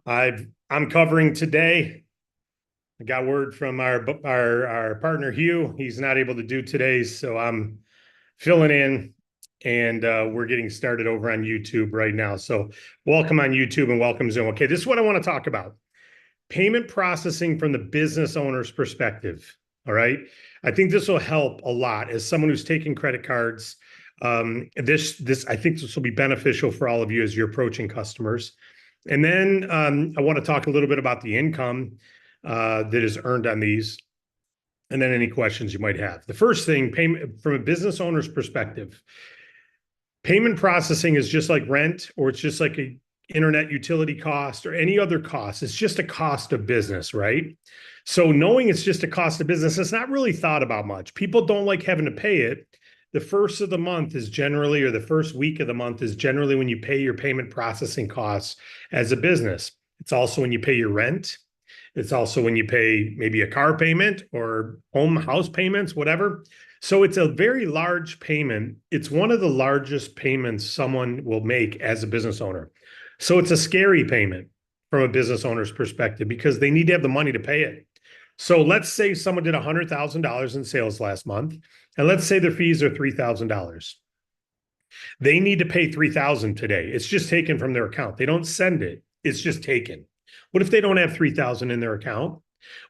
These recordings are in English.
I'm covering today. I got word from our partner Hugh. He's not able to do today's, so I'm filling in, and we're getting started over on YouTube right now. So welcome on YouTube and welcome Zoom. Okay, this is what I want to talk about: payment processing from the business owner's perspective. All right, I think this will help a lot as someone who's taking credit cards. This I think this will be beneficial for all of you as you're approaching customers. And then I want to talk a little bit about the income that is earned on these, and then any questions you might have. The first thing, payment from a business owner's perspective, payment processing is just like rent, or it's just like a internet utility cost or any other cost. It's just a cost of business, right? So knowing it's just a cost of business, it's not really thought about much. People don't like having to pay it. The first of the month is generally, or the first week of the month is generally when you pay your payment processing costs as a business. It's also when you pay your rent. It's also when you pay maybe a car payment or house payments, whatever. So it's a very large payment. It's one of the largest payments someone will make as a business owner. So it's a scary payment from a business owner's perspective because they need to have the money to pay it. So let's say someone did $100,000 in sales last month, and let's say their fees are $3,000. They need to pay $3,000 today. It's just taken from their account. They don't send it. It's just taken. What if they don't have $3,000 in their account?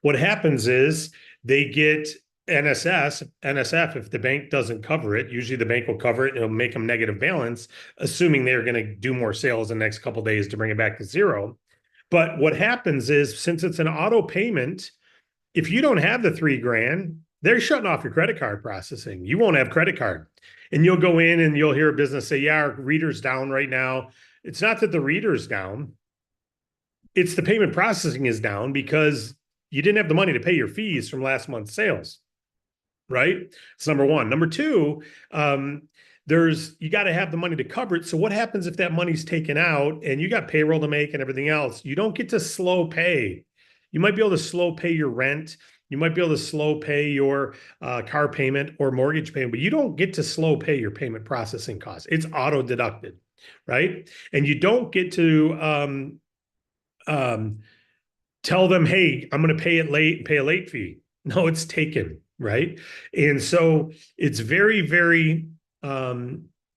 What happens is they get NSF, if the bank doesn't cover it. Usually the bank will cover it and it'll make them negative balance, assuming they're going to do more sales in the next couple of days to bring it back to zero. But what happens is, since it's an auto payment, if you don't have the 3 grand, they're shutting off your credit card processing. You won't have credit card. And you'll go in and you'll hear a business say, yeah, our reader's down right now. It's not that the reader's down. It's the payment processing is down because you didn't have the money to pay your fees from last month's sales, right? It's number one. Number two, you got to have the money to cover it. So what happens if that money's taken out and you got payroll to make and everything else? You don't get to slow pay. You might be able to slow pay your rent. You might be able to slow pay your car payment or mortgage payment, but you don't get to slow pay your payment processing costs. It's auto deducted, right? And you don't get to tell them, hey, I'm going to pay a late fee. No, it's taken, right? And so it's very, very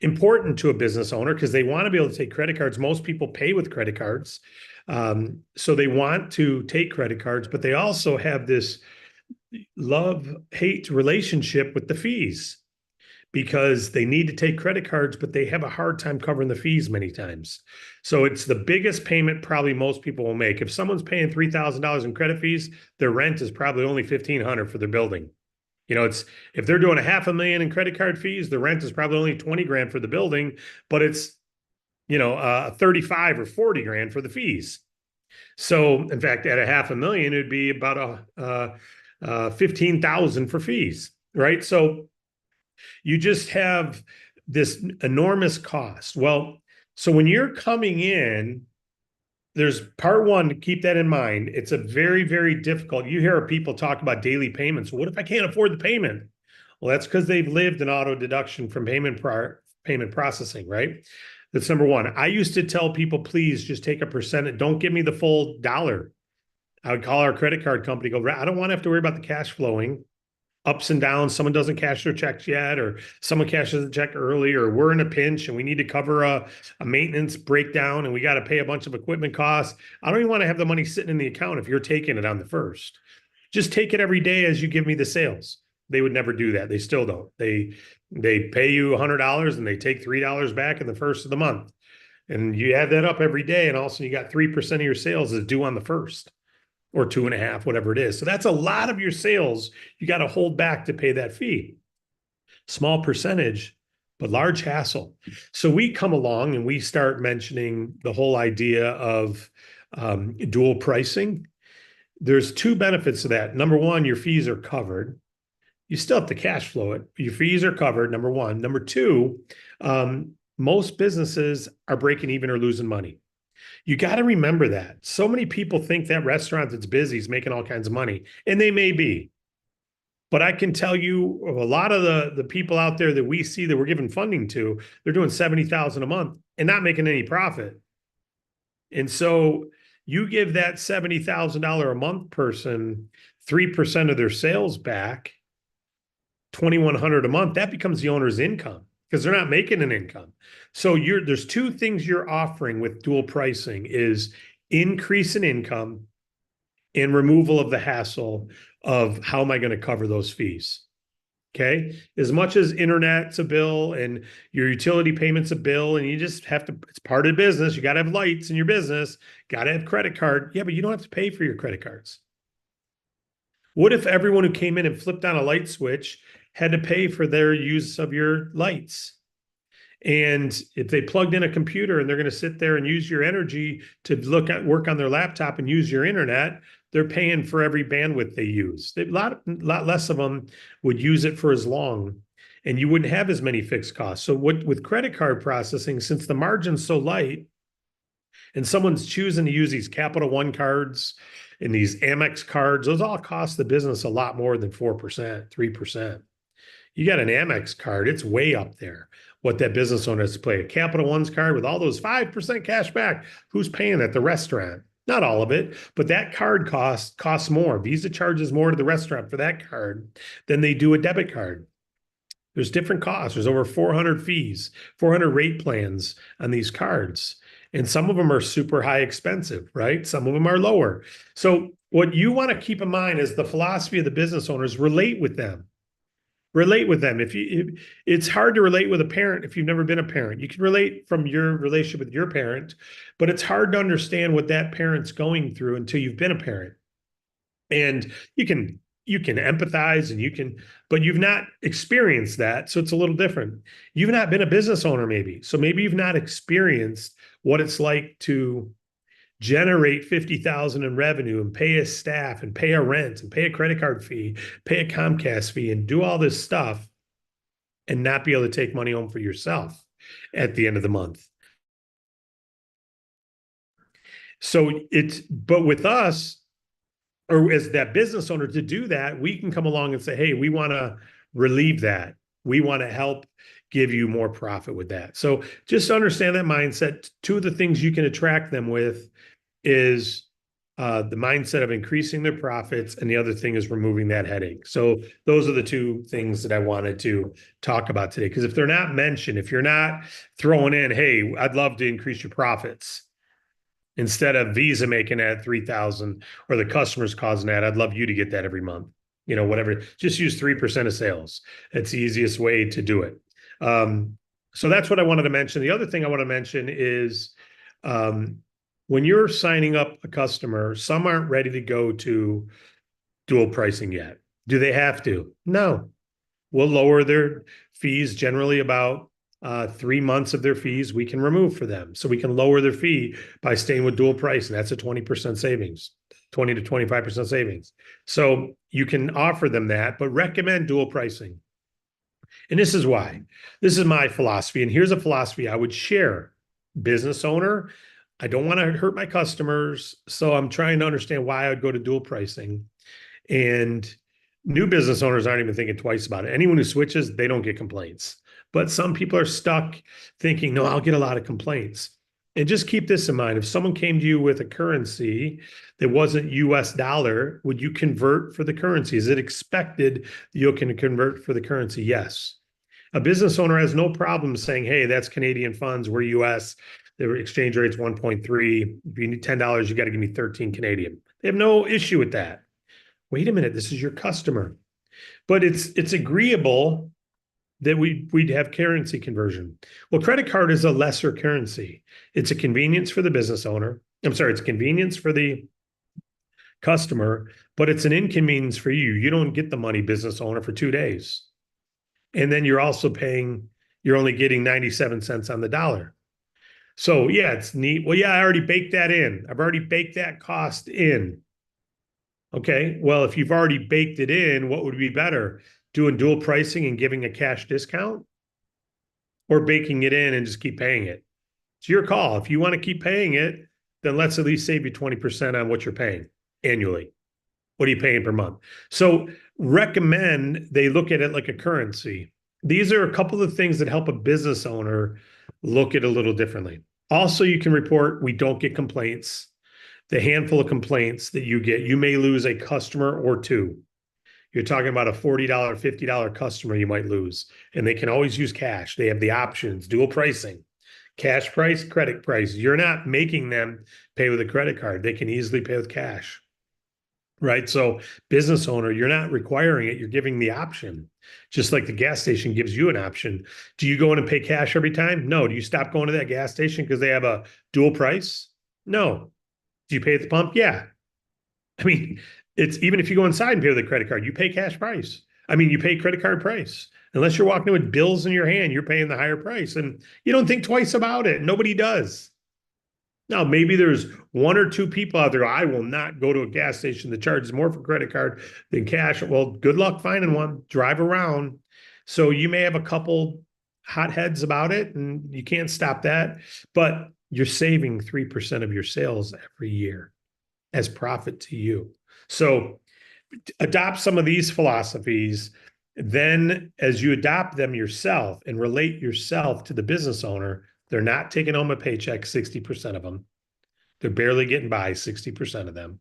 important to a business owner because they want to be able to take credit cards. Most people pay with credit cards. So they want to take credit cards, but they also have this love-hate relationship with the fees because they need to take credit cards, but they have a hard time covering the fees many times. So it's the biggest payment probably most people will make. If someone's paying $3,000 in credit fees, their rent is probably only $1,500 for their building. It's if they're doing $500,000 in credit card fees, the rent is probably only 20 grand for the building, but it's 35 or 40 grand for the fees. So in fact, at $500,000, it'd be about 15,000 for fees, right? So you just have this enormous cost. Well, so when you're coming in, there's part one to keep that in mind. It's a very, very difficult. You hear people talk about daily payments. What if I can't afford the payment? Well, that's because they've lived an auto deduction from payment processing, right? That's number one. I used to tell people, please just take a percentage. Don't give me the full dollar. I would call our credit card company, go, I don't want to have to worry about the cash flowing ups and downs. Someone doesn't cash their checks yet, or someone cashes the check early, or we're in a pinch and we need to cover a maintenance breakdown and we got to pay a bunch of equipment costs. I don't even want to have the money sitting in the account if you're taking it on the first. Just take it every day as you give me the sales. They would never do that. They still don't. They pay you $100 and they take $3 back in the first of the month. And you add that up every day, and also you got 3% of your sales is due on the first, or 2.5, whatever it is. So that's a lot of your sales you got to hold back to pay that fee. Small percentage, but large hassle. So we come along and we start mentioning the whole idea of dual pricing. There's two benefits to that. Number one, your fees are covered. You still have to cash flow it. Your fees are covered, number one. Number two, most businesses are breaking even or losing money. You got to remember that. So many people think that restaurant that's busy is making all kinds of money, and they may be. But I can tell you a lot of the people out there that we see that we're giving funding to, they're doing $70,000 a month and not making any profit. And so You give that $70,000 a month person 3% of their sales back, $2,100 a month, that becomes the owner's income because they're not making an income. So there's two things you're offering with dual pricing is increase in income and removal of the hassle of how am I going to cover those fees? Okay. As much as internet's a bill and your utility payment's a bill, and you just have to, it's part of the business. You got to have lights in your business, got to have credit card. Yeah, but you don't have to pay for your credit cards. What if everyone who came in and flipped on a light switch had to pay for their use of your lights? And if they plugged in a computer and they're going to sit there and use your energy to work on their laptop and use your internet, they're paying for every bandwidth they use. A lot less of them would use it for as long, and you wouldn't have as many fixed costs. So with credit card processing, since the margin's so light, and someone's choosing to use these Capital One cards and these Amex cards, those all cost the business a lot more than 4%, 3%. You got an Amex card, it's way up there. What that business owner has to pay. A Capital One's card with all those 5% cash back, who's paying at the restaurant? Not all of it, but that card costs more. Visa charges more to the restaurant for that card than they do a debit card. There's different costs. There's over 400 fees, 400 rate plans on these cards. And some of them are super high expensive, right? Some of them are lower. So what you want to keep in mind is the philosophy of the business owners, relate with them. Relate with them. If it's hard to relate with a parent if you've never been a parent. You can relate from your relationship with your parent, but it's hard to understand what that parent's going through until you've been a parent. And you can empathize and but you've not experienced that. So it's a little different. You've not been a business owner, maybe. So maybe you've not experienced what it's like to generate 50,000 in revenue and pay a staff and pay a rent and pay a credit card fee, pay a Comcast fee, and do all this stuff and not be able to take money home for yourself at the end of the month. So but with us, or as that business owner, to do that, we can come along and say, hey, we want to relieve that. We want to help give you more profit with that. So just understand that mindset. Two of the things you can attract them with is the mindset of increasing their profits, and the other thing is removing that headache. So those are the two things that I wanted to talk about today. Because if they're not mentioned, if you're not throwing in, hey, I'd love to increase your profits, instead of Visa making that 3,000 or the customer's causing that, I'd love you to get that every month. You know, whatever, just use 3% of sales. It's the easiest way to do it. So that's what I wanted to mention. The other thing I want to mention is when you're signing up a customer, some aren't ready to go to dual pricing yet. Do they have to? No. We'll lower their fees generally about 3 months of their fees we can remove for them. So we can lower their fee by staying with dual price, and that's a 20% savings, 20 to 25% savings. So you can offer them that, but recommend dual pricing. And this is why. This is my philosophy, and here's a philosophy I would share. Business owner, I don't want to hurt my customers, so I'm trying to understand why I would go to dual pricing. And new business owners aren't even thinking twice about it. Anyone who switches, they don't get complaints. But some people are stuck thinking, no, I'll get a lot of complaints. And just keep this in mind. If someone came to you with a currency that wasn't US dollar, would you convert for the currency? Is it expected that you can convert for the currency? Yes. A business owner has no problem saying, hey, that's Canadian funds, we're US, the exchange rate's 1.3. If you need $10, you got to give me 13 Canadian. They have no issue with that. Wait a minute, this is your customer. But it's agreeable that we'd have currency conversion. Well, credit card is a lesser currency. It's a convenience for the business owner. It's a convenience for the customer, but it's an inconvenience for you. You don't get the money, business owner, for 2 days. And then you're only getting 97 cents on the dollar. So yeah, it's neat. Well, yeah, I already baked that in. I've already baked that cost in. Okay, well, if you've already baked it in, what would be better? Doing dual pricing and giving a cash discount, or baking it in and just keep paying it? It's your call. If you want to keep paying it, then let's at least save you 20% on what you're paying annually. What are you paying per month? So recommend they look at it like a currency. These are a couple of things that help a business owner look at it a little differently. Also, you can report we don't get complaints. the handful of complaints that you get, you may lose a customer or two. You're talking about a $40, $50 customer you might lose, and they can always use cash. They have the options, dual pricing, cash price, credit price. You're not making them pay with a credit card. They can easily pay with cash, right? So business owner, you're not requiring it. You're giving the option, just like the gas station gives you an option. Do you go in and pay cash every time? No. Do you stop going to that gas station because they have a dual price? No. Do you pay at the pump? Yeah. I mean, it's even if you go inside and pay with a credit card, you pay cash price. I mean, you pay credit card price. Unless you're walking with bills in your hand, you're paying the higher price. And you don't think twice about it. Nobody does. Now, maybe there's one or two people out there. I will not go to a gas station that charges more for credit card than cash. Well, good luck finding one. Drive around. So you may have a couple hotheads about it, and you can't stop that. But you're saving 3% of your sales every year as profit to you. So adopt some of these philosophies. Then, as you adopt them yourself and relate yourself to the business owner, they're not taking home a paycheck, 60% of them. They're barely getting by, 60% of them.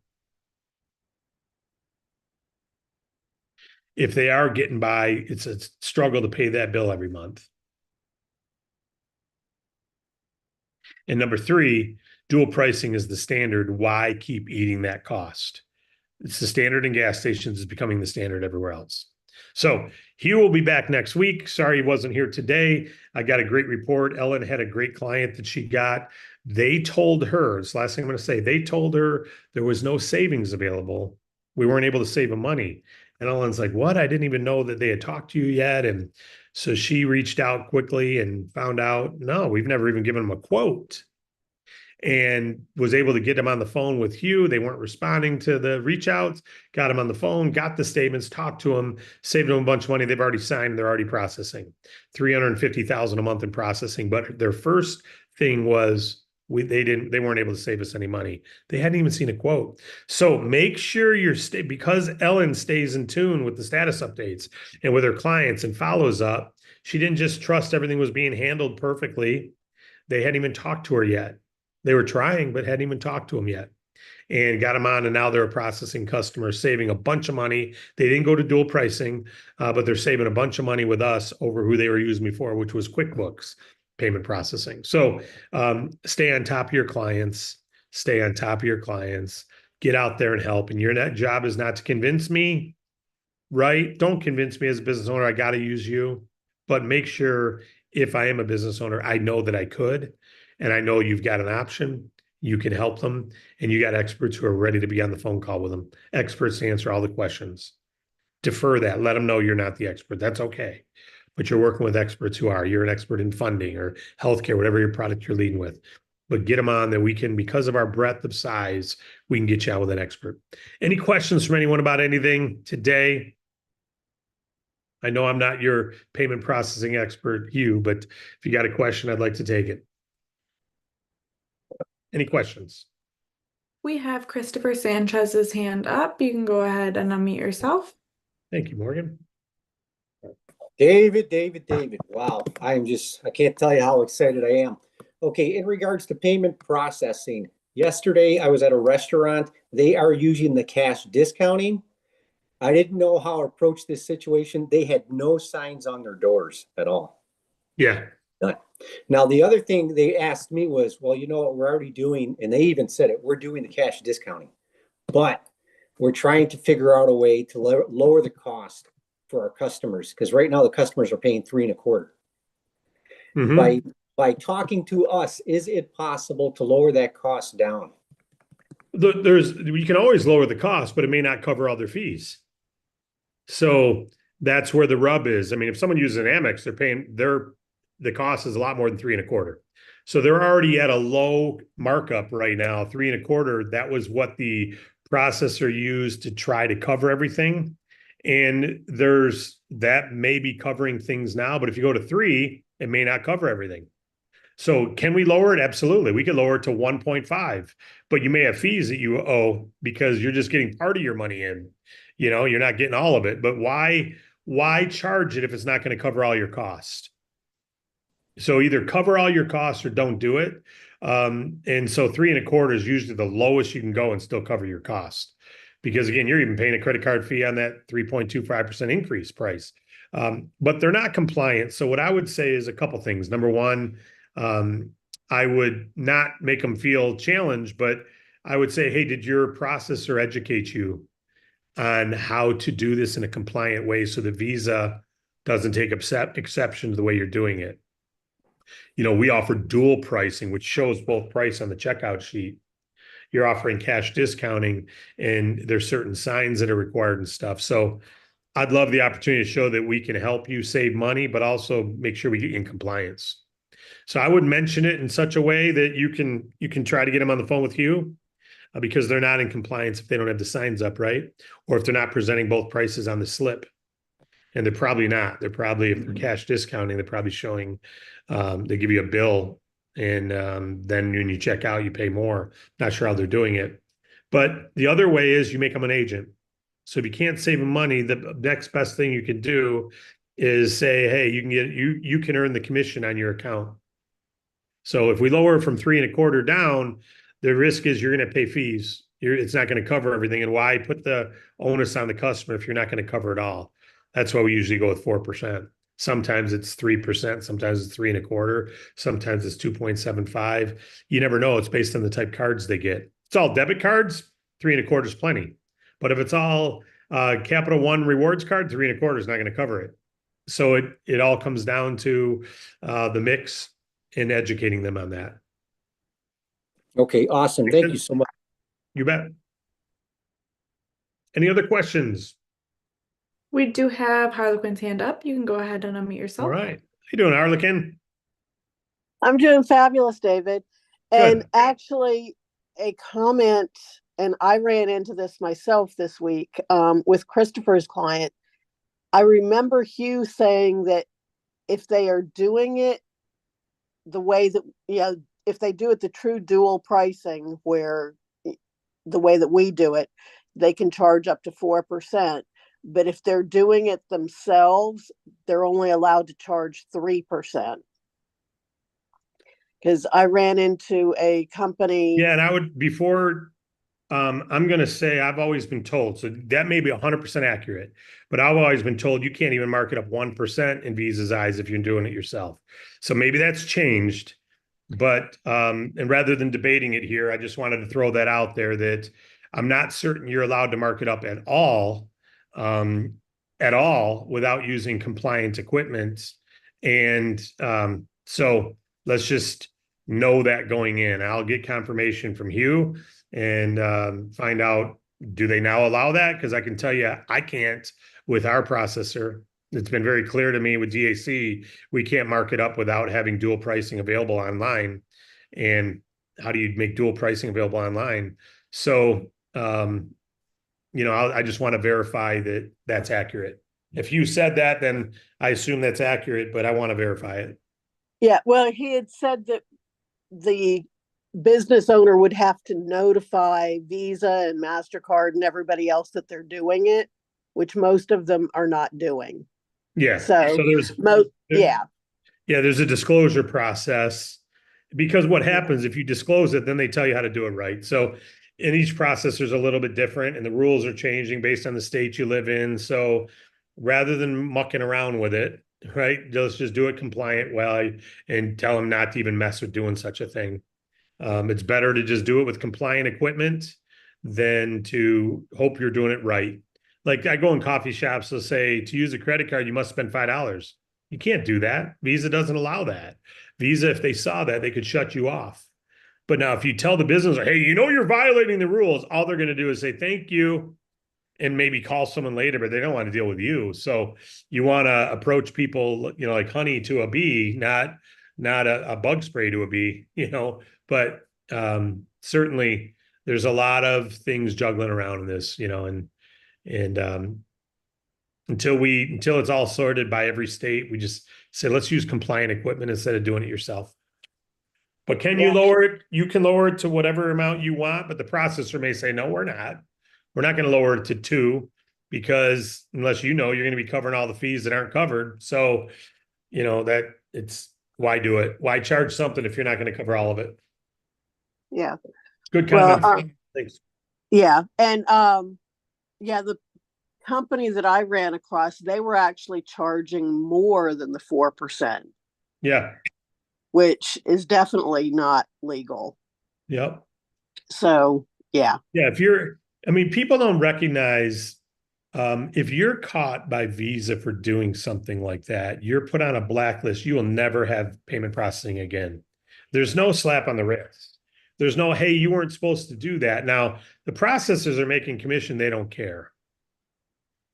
If they are getting by, it's a struggle to pay that bill every month. And number three, dual pricing is the standard. Why keep eating that cost? It's the standard in gas stations, is becoming the standard everywhere else. So Hugh will be back next week. Sorry he wasn't here today. I got a great report. Ellen had a great client that she got. They told her, it's the last thing I'm going to say, they told her there was no savings available. We weren't able to save them money. And Ellen's like, what? I didn't even know that they had talked to you yet. And so she reached out quickly and found out, no, we've never even given them a quote, and was able to get them on the phone with Hugh. They weren't responding to the reach outs, got them on the phone, got the statements, talked to them, saved them a bunch of money. They've already signed, they're already processing $350,000 a month in processing. But their first thing was they weren't able to save us any money. They hadn't even seen a quote. So make sure because Ellen stays in tune with the status updates and with her clients and follows up. She didn't just trust everything was being handled perfectly. They hadn't even talked to her yet. They were trying, but hadn't even talked to them yet, and got them on. And now they're a processing customer, saving a bunch of money. They didn't go to dual pricing, but they're saving a bunch of money with us over who they were using before, which was QuickBooks payment processing. So stay on top of your clients, get out there and help. And your job is not to convince me, right? Don't convince me as a business owner, I got to use you, but make sure if I am a business owner, I know that I could. And I know you've got an option, you can help them, and you got experts who are ready to be on the phone call with them, experts to answer all the questions. Defer that. Let them know you're not the expert. That's okay. But you're working with experts who are. You're an expert in funding or healthcare, whatever your product you're leading with. But get them on that we can, because of our breadth of size, we can get you out with an expert. Any questions from anyone about anything today? I know I'm not your payment processing expert, Hugh, but if you got a question, I'd like to take it. Any questions? We have Christopher Sanchez's hand up. You can go ahead and unmute yourself. Thank you, Morgan. David. Wow. I can't tell you how excited I am. Okay. In regards to payment processing, yesterday I was at a restaurant. They are using the cash discounting. I didn't know how to approach this situation. They had no signs on their doors at all. Yeah. None. Now, the other thing they asked me was, well, you know what we're already doing, and they even said it, we're doing the cash discounting, but we're trying to figure out a way to lower the cost for our customers, because right now the customers are paying 3.25. Mm-hmm. By talking to us, is it possible to lower that cost down? You can always lower the cost, but it may not cover all their fees. So that's where the rub is. I mean, if someone uses an Amex, the cost is a lot more than 3.25. So they're already at a low markup right now, 3.25. That was what the processor used to try to cover everything. And that may be covering things now, but if you go to 3, it may not cover everything. So can we lower it? Absolutely. We could lower it to 1.5, but you may have fees that you owe because you're just getting part of your money in. You're not getting all of it, but why charge it if it's not going to cover all your costs? So either cover all your costs or don't do it. And so 3.25 is usually the lowest you can go and still cover your cost. Because again, you're even paying a credit card fee on that 3.25% increase price. But they're not compliant. So what I would say is a couple things. Number one, I would not make them feel challenged, but I would say, hey, did your processor educate you on how to do this in a compliant way so that Visa doesn't take exception to the way you're doing it? We offer dual pricing, which shows both price on the checkout sheet. You're offering cash discounting, and there's certain signs that are required and stuff. So I'd love the opportunity to show that we can help you save money, but also make sure we get you in compliance. So I would mention it in such a way that you can try to get them on the phone with you, because they're not in compliance if they don't have the signs up, right? Or if they're not presenting both prices on the slip. And they're probably not. They're probably, if they're cash discounting, they're probably showing, they give you a bill, and then when you check out, you pay more. Not sure how they're doing it. But the other way is you make them an agent. So if you can't save them money, the next best thing you can do is say, hey, you can earn the commission on your account. So if we lower from 3.25 down, the risk is you're going to pay fees. It's not going to cover everything. And why put the onus on the customer if you're not going to cover it all? That's why we usually go with 4%. Sometimes it's 3%, sometimes it's 3.25, sometimes it's 2.75. You never know. It's based on the type cards they get. It's all debit cards, 3.25 is plenty. But if it's all Capital One rewards card, 3.25 is not going to cover it. So it all comes down to the mix and educating them on that. Okay, awesome. Thank you so much. You bet. Any other questions? We do have Harlequin's hand up. You can go ahead and unmute yourself. All right. How you doing, Harlequin? I'm doing fabulous, David. Good. And actually, a comment, and I ran into this myself this week with Christopher's client. I remember Hugh saying that if they are doing it the way that, if they do it the true dual pricing, where the way that we do it, they can charge up to 4%. But if they're doing it themselves, they're only allowed to charge 3%. Because I ran into a company. Yeah, and I would, before, I'm going to say I've always been told, so that may be 100% accurate, but I've always been told you can't even mark it up 1% in Visa's eyes if you're doing it yourself. So maybe that's changed, but, and rather than debating it here, I just wanted to throw that out there that I'm not certain you're allowed to mark it up at all without using compliant equipment. And so let's just know that going in. I'll get confirmation from Hugh and find out, do they now allow that? Because I can tell you, I can't with our processor. It's been very clear to me with DAC, we can't mark it up without having dual pricing available online. And how do you make dual pricing available online? So, I just want to verify that that's accurate. If you said that, then I assume that's accurate, but I want to verify it. Yeah, well, he had said that the business owner would have to notify Visa and MasterCard and everybody else that they're doing it, which most of them are not doing. Yeah. So there's a disclosure process, because what happens if you disclose it, then they tell you how to do it right. So in each processor is a little bit different, and the rules are changing based on the state you live in. So rather than mucking around with it, right, let's just do it compliant well and tell them not to even mess with doing such a thing. It's better to just do it with compliant equipment than to hope you're doing it right. Like I go in coffee shops, they'll say to use a credit card, you must spend $5. You can't do that. Visa doesn't allow that. Visa, if they saw that, they could shut you off. But now if you tell the business, hey, you're violating the rules, all they're going to do is say, thank you, and maybe call someone later, but they don't want to deal with you. So you want to approach people, like honey to a bee, not a bug spray to a bee, but certainly there's a lot of things juggling around in this, and until it's all sorted by every state, we just say, let's use compliant equipment instead of doing it yourself. But can you lower it? You can lower it to whatever amount you want, but the processor may say, no, we're not. We're not going to lower it to 2, because unless you're going to be covering all the fees that aren't covered. So, that it's, why do it? Why charge something if you're not going to cover all of it? Yeah. Good Well, comment. Thanks. Yeah. And, yeah, the company that I ran across, they were actually charging more than the 4%, Yeah, which is definitely not legal. yep. So, yeah. Yeah, I mean, people don't recognize, if you're caught by Visa for doing something like that, you're put on a blacklist. You will never have payment processing again. There's no slap on the wrist. There's no, hey, you weren't supposed to do that. Now, the processors are making commission. They don't care.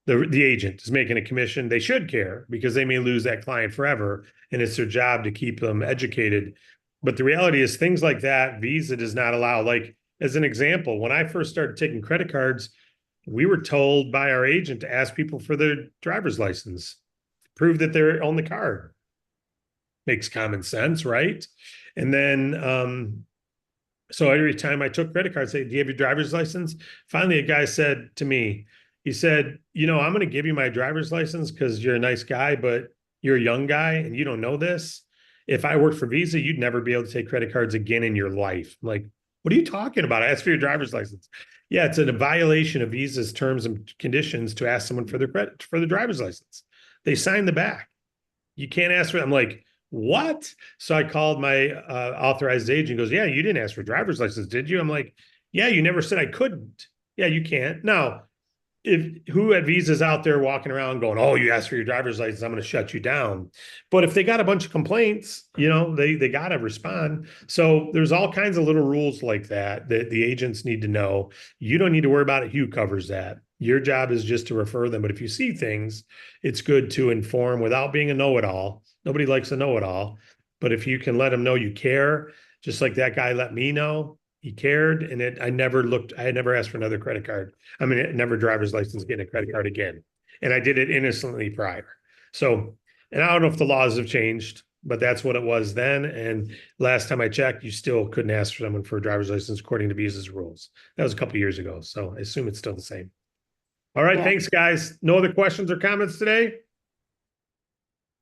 The agent is making a commission. They should care because they may lose that client forever. And it's their job to keep them educated. But the reality is things like that, Visa does not allow. Like, as an example, when I first started taking credit cards, we were told by our agent to ask people for their driver's license, prove that they're on the card. Makes common sense, right? And then, so every time I took credit cards, say, do you have your driver's license? Finally, a guy said to me, he said, I'm going to give you my driver's license because you're a nice guy, but you're a young guy and you don't know this. If I worked for Visa, you'd never be able to take credit cards again in your life. I'm like, what are you talking about? I asked for your driver's license. Yeah, it's a violation of Visa's terms and conditions to ask someone for their credit for the driver's license. They signed the back. You can't ask for it. I'm like, what? So I called my authorized agent. He goes, yeah, you didn't ask for a driver's license, did you? I'm like, yeah, you never said I couldn't. Yeah, you can't. Now, who at Visa's out there walking around going, oh, you asked for your driver's license, I'm going to shut you down. But if they got a bunch of complaints, they got to respond. So there's all kinds of little rules like that the agents need to know. You don't need to worry about it. Hugh covers that. Your job is just to refer them. But if you see things, it's good to inform without being a know-it-all. Nobody likes a know-it-all. But if you can let them know you care, just like that guy let me know, he cared, and I had never asked for another credit card. I mean, never driver's license, getting a credit card again. And I did it innocently prior. So, and I don't know if the laws have changed, but that's what it was then. And last time I checked, you still couldn't ask for someone for a driver's license according to Visa's rules. That was a couple of years ago. So I assume it's still the same. All right. Yeah. Thanks, guys. No other questions or comments today?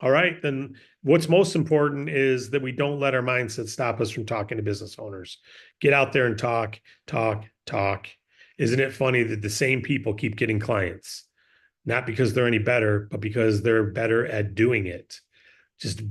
All right, then what's most important is that we don't let our mindset stop us from talking to business owners. Get out there and talk, talk, talk. Isn't it funny that the same people keep getting clients? Not because they're any better, but because they're better at doing it. Just be